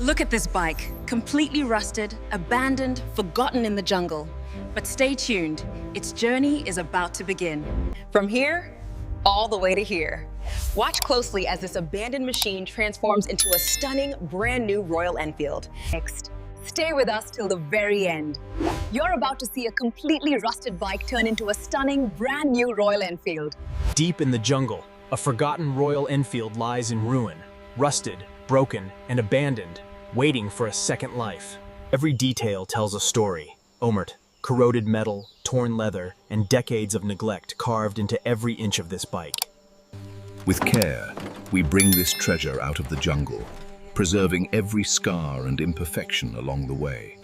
Look at this bike, completely rusted, abandoned, forgotten in the jungle. But stay tuned, its journey is about to begin. From here, all the way to here. Watch closely as this abandoned machine transforms into a stunning, brand new Royal Enfield. Next, stay with us till the very end. You're about to see a completely rusted bike turn into a stunning, brand new Royal Enfield. Deep in the jungle, a forgotten Royal Enfield lies in ruin, rusted, broken, and abandoned, waiting for a second life. Every detail tells a story. Omert, corroded metal, torn leather, and decades of neglect carved into every inch of this bike. With care, we bring this treasure out of the jungle, preserving every scar and imperfection along the way.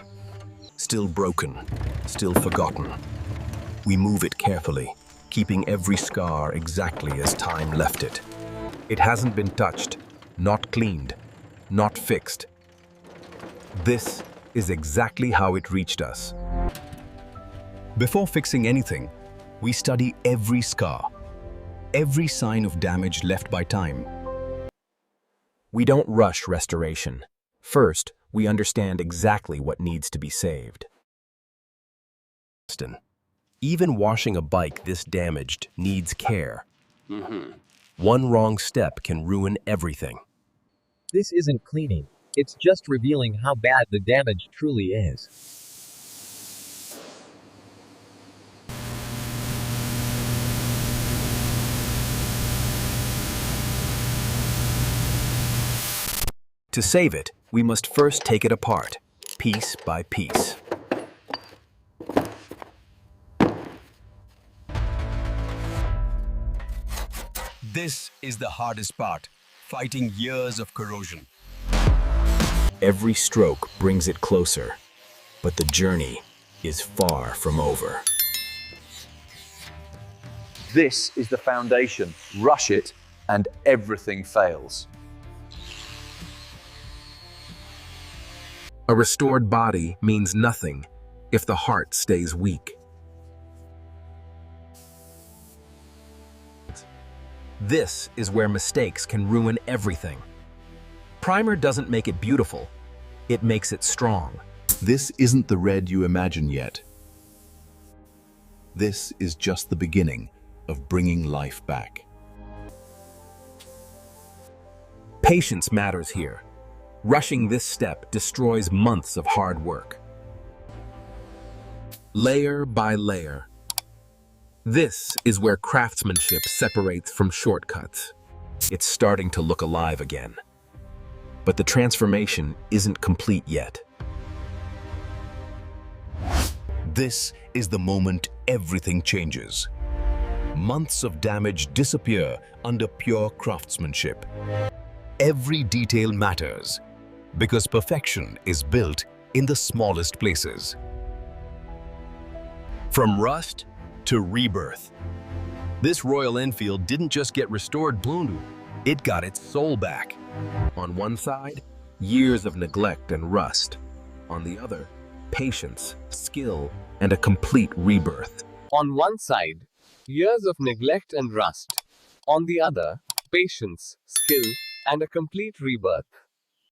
Still broken, still forgotten. We move it carefully, keeping every scar exactly as time left it. It hasn't been touched, not cleaned, not fixed. This is exactly how it reached us. Before fixing anything, we study every scar, every sign of damage left by time. We don't rush restoration. First, we understand exactly what needs to be saved. Even washing a bike this damaged needs care. One wrong step can ruin everything. This isn't cleaning, it's just revealing how bad the damage truly is. To save it, we must first take it apart, piece by piece. This is the hardest part, fighting years of corrosion. Every stroke brings it closer, but the journey is far from over. This is the foundation. Rush it, and everything fails. A restored body means nothing if the heart stays weak. This is where mistakes can ruin everything. Primer doesn't make it beautiful, it makes it strong. This isn't the red you imagine yet. This is just the beginning of bringing life back. Patience matters here. Rushing this step destroys months of hard work. Layer by layer. This is where craftsmanship separates from shortcuts. It's starting to look alive again. But the transformation isn't complete yet. This is the moment everything changes. Months of damage disappear under pure craftsmanship. Every detail matters, because perfection is built in the smallest places. From rust to rebirth. This Royal Enfield didn't just get restored Blundu, it got its soul back. On one side, years of neglect and rust. On the other, patience, skill, and a complete rebirth. On one side, years of neglect and rust. On the other, patience, skill, and a complete rebirth.